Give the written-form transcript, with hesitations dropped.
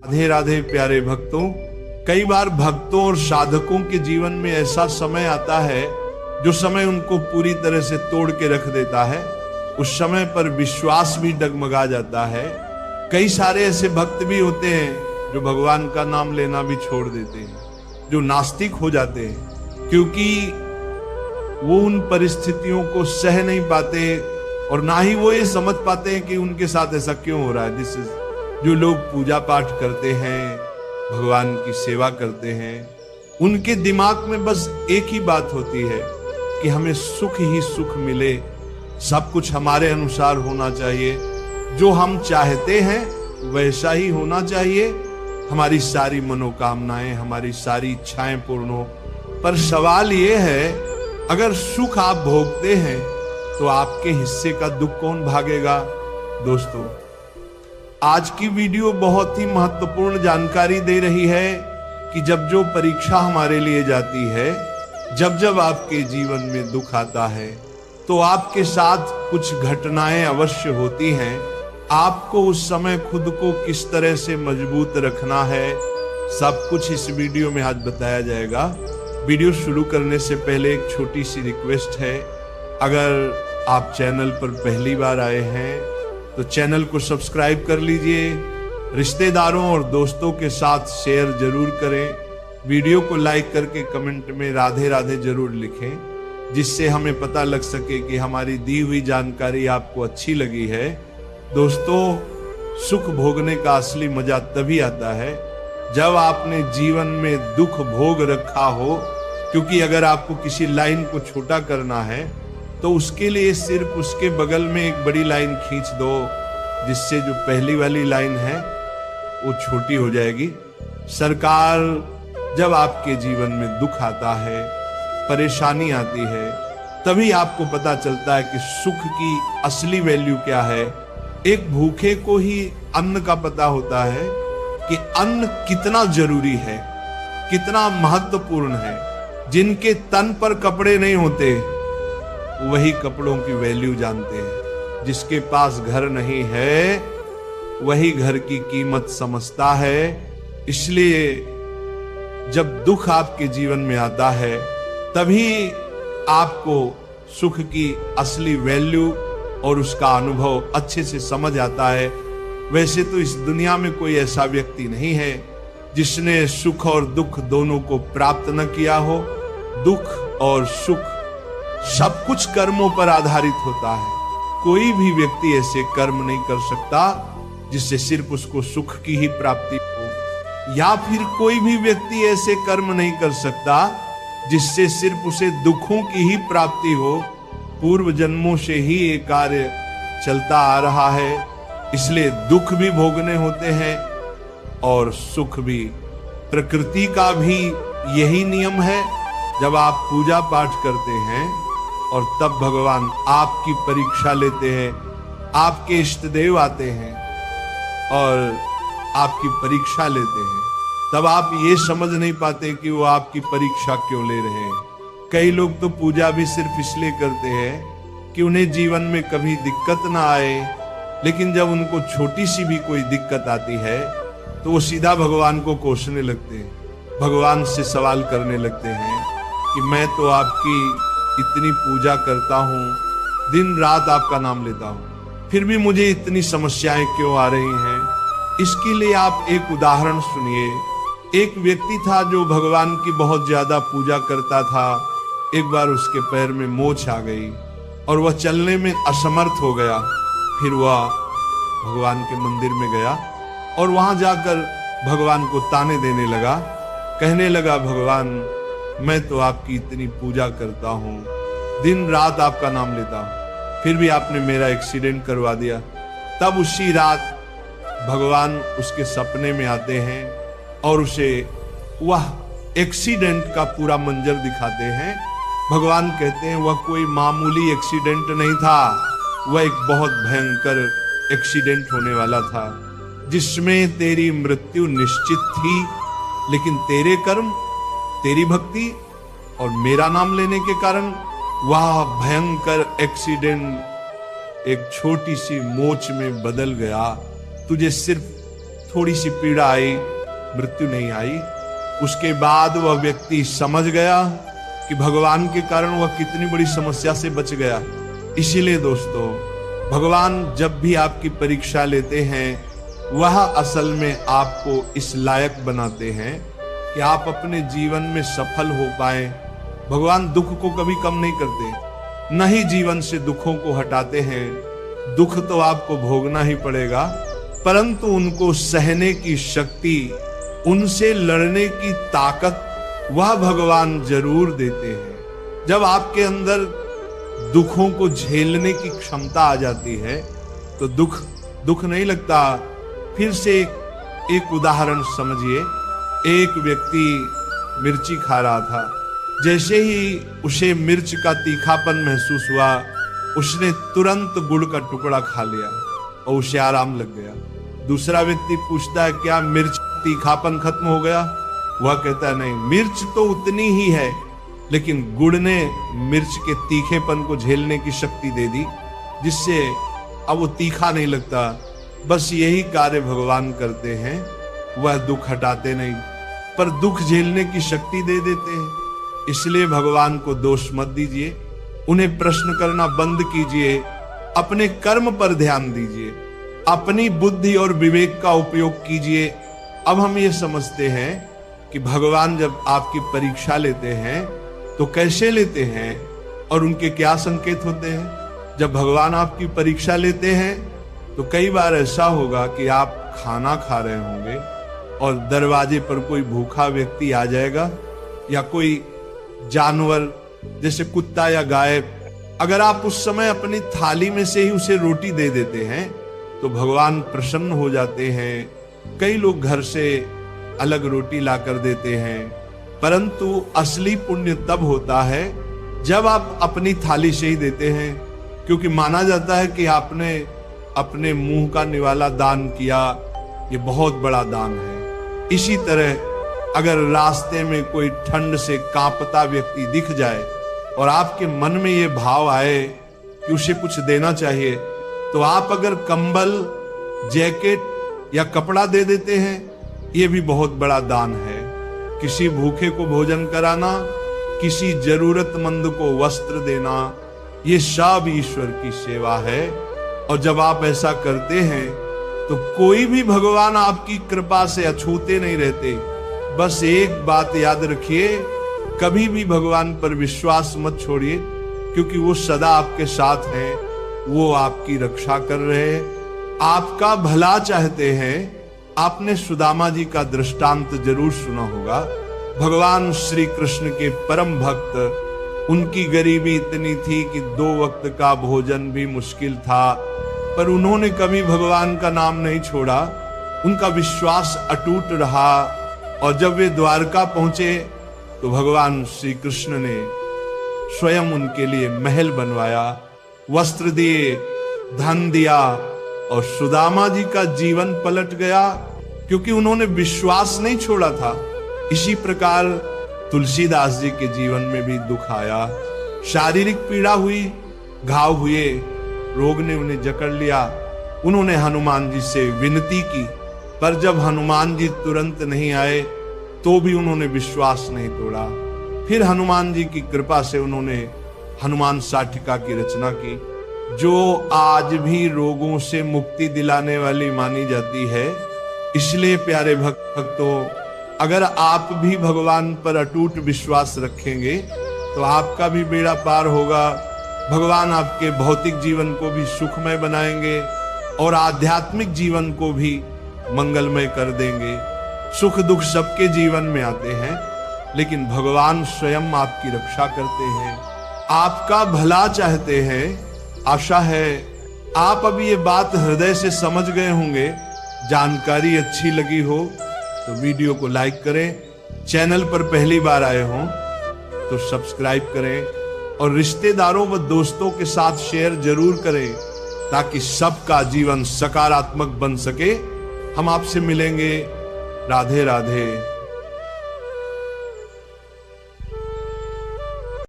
राधे राधे प्यारे भक्तों। कई बार भक्तों और साधकों के जीवन में ऐसा समय आता है जो समय उनको पूरी तरह से तोड़ के रख देता है। उस समय पर विश्वास भी डगमगा जाता है। कई सारे ऐसे भक्त भी होते हैं जो भगवान का नाम लेना भी छोड़ देते हैं, जो नास्तिक हो जाते हैं, क्योंकि वो उन परिस्थितियों को सह नहीं पाते और ना ही वो ये समझ पाते हैं कि उनके साथ ऐसा क्यों हो रहा है। दिस इज जो लोग पूजा पाठ करते हैं, भगवान की सेवा करते हैं, उनके दिमाग में बस एक ही बात होती है कि हमें सुख ही सुख मिले, सब कुछ हमारे अनुसार होना चाहिए, जो हम चाहते हैं वैसा ही होना चाहिए, हमारी सारी मनोकामनाएं, हमारी सारी इच्छाएं पूर्ण हो। पर सवाल ये है, अगर सुख आप भोगते हैं तो आपके हिस्से का दुख कौन भागेगा। दोस्तों, आज की वीडियो बहुत ही महत्वपूर्ण जानकारी दे रही है कि जब जो परीक्षा हमारे लिए जाती है, जब जब आपके जीवन में दुख आता है तो आपके साथ कुछ घटनाएं अवश्य होती हैं। आपको उस समय खुद को किस तरह से मजबूत रखना है, सब कुछ इस वीडियो में आज बताया जाएगा। वीडियो शुरू करने से पहले एक छोटी सी रिक्वेस्ट है, अगर आप चैनल पर पहली बार आए हैं तो चैनल को सब्सक्राइब कर लीजिए, रिश्तेदारों और दोस्तों के साथ शेयर जरूर करें, वीडियो को लाइक करके कमेंट में राधे राधे जरूर लिखें, जिससे हमें पता लग सके कि हमारी दी हुई जानकारी आपको अच्छी लगी है। दोस्तों, सुख भोगने का असली मजा तभी आता है जब आपने जीवन में दुख भोग रखा हो, क्योंकि अगर आपको किसी लाइन को छोटा करना है तो उसके लिए सिर्फ उसके बगल में एक बड़ी लाइन खींच दो, जिससे जो पहली वाली लाइन है वो छोटी हो जाएगी। सरकार, जब आपके जीवन में दुख आता है, परेशानी आती है, तभी आपको पता चलता है कि सुख की असली वैल्यू क्या है। एक भूखे को ही अन्न का पता होता है कि अन्न कितना जरूरी है, कितना महत्वपूर्ण है। जिनके तन पर कपड़े नहीं होते वही कपड़ों की वैल्यू जानते हैं। जिसके पास घर नहीं है वही घर की कीमत समझता है। इसलिए जब दुख आपके जीवन में आता है तभी आपको सुख की असली वैल्यू और उसका अनुभव अच्छे से समझ आता है। वैसे तो इस दुनिया में कोई ऐसा व्यक्ति नहीं है जिसने सुख और दुख दोनों को प्राप्त न किया हो। दुख और सुख सब कुछ कर्मों पर आधारित होता है। कोई भी व्यक्ति ऐसे कर्म नहीं कर सकता जिससे सिर्फ उसको सुख की ही प्राप्ति हो, या फिर कोई भी व्यक्ति ऐसे कर्म नहीं कर सकता जिससे सिर्फ उसे दुखों की ही प्राप्ति हो। पूर्व जन्मों से ही ये कार्य चलता आ रहा है, इसलिए दुख भी भोगने होते हैं और सुख भी। प्रकृति का भी यही नियम है। जब आप पूजा पाठ करते हैं और तब भगवान आपकी परीक्षा लेते हैं, आपके इष्ट देव आते हैं और आपकी परीक्षा लेते हैं, तब आप ये समझ नहीं पाते कि वो आपकी परीक्षा क्यों ले रहे हैं। कई लोग तो पूजा भी सिर्फ इसलिए करते हैं कि उन्हें जीवन में कभी दिक्कत ना आए, लेकिन जब उनको छोटी सी भी कोई दिक्कत आती है तो वो सीधा भगवान को कोसने लगते हैं, भगवान से सवाल करने लगते हैं कि मैं तो आपकी इतनी पूजा करता हूँ, दिन रात आपका नाम लेता हूँ, फिर भी मुझे इतनी समस्याएं क्यों आ रही हैं। इसके लिए आप एक उदाहरण सुनिए। एक व्यक्ति था जो भगवान की बहुत ज्यादा पूजा करता था। एक बार उसके पैर में मोच आ गई और वह चलने में असमर्थ हो गया। फिर वह भगवान के मंदिर में गया और वहां जाकर भगवान को ताने देने लगा, कहने लगा, भगवान मैं तो आपकी इतनी पूजा करता हूँ, दिन रात आपका नाम लेता हूँ, फिर भी आपने मेरा एक्सीडेंट करवा दिया। तब उसी रात भगवान उसके सपने में आते हैं और उसे वह एक्सीडेंट का पूरा मंजर दिखाते हैं। भगवान कहते हैं वह कोई मामूली एक्सीडेंट नहीं था, वह एक बहुत भयंकर एक्सीडेंट होने वाला था जिसमें तेरी मृत्यु निश्चित थी, लेकिन तेरे कर्म, तेरी भक्ति और मेरा नाम लेने के कारण वह भयंकर एक्सीडेंट एक छोटी सी मोच में बदल गया। तुझे सिर्फ थोड़ी सी पीड़ा आई, मृत्यु नहीं आई। उसके बाद वह व्यक्ति समझ गया कि भगवान के कारण वह कितनी बड़ी समस्या से बच गया। इसीलिए दोस्तों, भगवान जब भी आपकी परीक्षा लेते हैं, वह असल में आपको इस लायक बनाते हैं कि आप अपने जीवन में सफल हो पाए। भगवान दुख को कभी कम नहीं करते, न ही जीवन से दुखों को हटाते हैं। दुख तो आपको भोगना ही पड़ेगा, परंतु उनको सहने की शक्ति, उनसे लड़ने की ताकत वह भगवान जरूर देते हैं। जब आपके अंदर दुखों को झेलने की क्षमता आ जाती है तो दुख नहीं लगता। फिर से एक उदाहरण समझिए। एक व्यक्ति मिर्ची खा रहा था। जैसे ही उसे मिर्च का तीखापन महसूस हुआ, उसने तुरंत गुड़ का टुकड़ा खा लिया और उसे आराम लग गया। दूसरा व्यक्ति पूछता है, क्या मिर्च तीखापन खत्म हो गया? वह कहता है, नहीं, मिर्च तो उतनी ही है, लेकिन गुड़ ने मिर्च के तीखेपन को झेलने की शक्ति दे दी, जिससे अब वो तीखा नहीं लगता। बस यही कार्य भगवान करते हैं। वह दुख हटाते नहीं, पर दुख झेलने की शक्ति दे देते हैं। इसलिए भगवान को दोष मत दीजिए, उन्हें प्रश्न करना बंद कीजिए, अपने कर्म पर ध्यान दीजिए, अपनी बुद्धि और विवेक का उपयोग कीजिए। अब हम ये समझते हैं कि भगवान जब आपकी परीक्षा लेते हैं तो कैसे लेते हैं और उनके क्या संकेत होते हैं। जब भगवान आपकी परीक्षा लेते हैं तो कई बार ऐसा होगा कि आप खाना खा रहे होंगे और दरवाजे पर कोई भूखा व्यक्ति आ जाएगा, या कोई जानवर जैसे कुत्ता या गाय, अगर आप उस समय अपनी थाली में से ही उसे रोटी दे देते हैं तो भगवान प्रसन्न हो जाते हैं। कई लोग घर से अलग रोटी ला कर देते हैं, परंतु असली पुण्य तब होता है जब आप अपनी थाली से ही देते हैं, क्योंकि माना जाता है कि आपने अपने मुंह का निवाला दान किया, ये बहुत बड़ा दान है। इसी तरह अगर रास्ते में कोई ठंड से कांपता व्यक्ति दिख जाए और आपके मन में ये भाव आए कि उसे कुछ देना चाहिए, तो आप अगर कंबल, जैकेट या कपड़ा दे देते हैं, ये भी बहुत बड़ा दान है। किसी भूखे को भोजन कराना, किसी जरूरतमंद को वस्त्र देना, ये सब ईश्वर की सेवा है। और जब आप ऐसा करते हैं तो कोई भी भगवान आपकी कृपा से अछूते नहीं रहते। बस एक बात याद रखिए, कभी भी भगवान पर विश्वास मत छोड़िए, क्योंकि वो सदा आपके साथ हैं, वो आपकी रक्षा कर रहे हैं, आपका भला चाहते हैं। आपने सुदामा जी का दृष्टांत जरूर सुना होगा। भगवान श्री कृष्ण के परम भक्त, उनकी गरीबी इतनी थी कि 2 वक्त का भोजन भी मुश्किल था, पर उन्होंने कभी भगवान का नाम नहीं छोड़ा। उनका विश्वास अटूट रहा और जब वे द्वारका पहुंचे तो भगवान श्री कृष्ण ने स्वयं उनके लिए महल बनवाया, वस्त्र दिए, धन दिया और सुदामा जी का जीवन पलट गया, क्योंकि उन्होंने विश्वास नहीं छोड़ा था। इसी प्रकार तुलसीदास जी के जीवन में भी दुख आया, शारीरिक पीड़ा हुई, घाव हुए, रोग ने उन्हें जकड़ लिया। उन्होंने हनुमान जी से विनती की, पर जब हनुमान जी तुरंत नहीं आए तो भी उन्होंने विश्वास नहीं तोड़ा। फिर हनुमान जी की कृपा से उन्होंने हनुमान साटिका की रचना की, जो आज भी रोगों से मुक्ति दिलाने वाली मानी जाती है। इसलिए प्यारे भक्तों, अगर आप भी भगवान पर अटूट विश्वास रखेंगे तो आपका भी बेड़ा पार होगा। भगवान आपके भौतिक जीवन को भी सुखमय बनाएंगे और आध्यात्मिक जीवन को भी मंगलमय कर देंगे। सुख दुख सबके जीवन में आते हैं, लेकिन भगवान स्वयं आपकी रक्षा करते हैं, आपका भला चाहते हैं। आशा है आप अभी ये बात हृदय से समझ गए होंगे। जानकारी अच्छी लगी हो तो वीडियो को लाइक करें, चैनल पर पहली बार आए हों तो सब्सक्राइब करें और रिश्तेदारों व दोस्तों के साथ शेयर जरूर करें, ताकि सबका जीवन सकारात्मक बन सके। हम आपसे मिलेंगे। राधे राधे।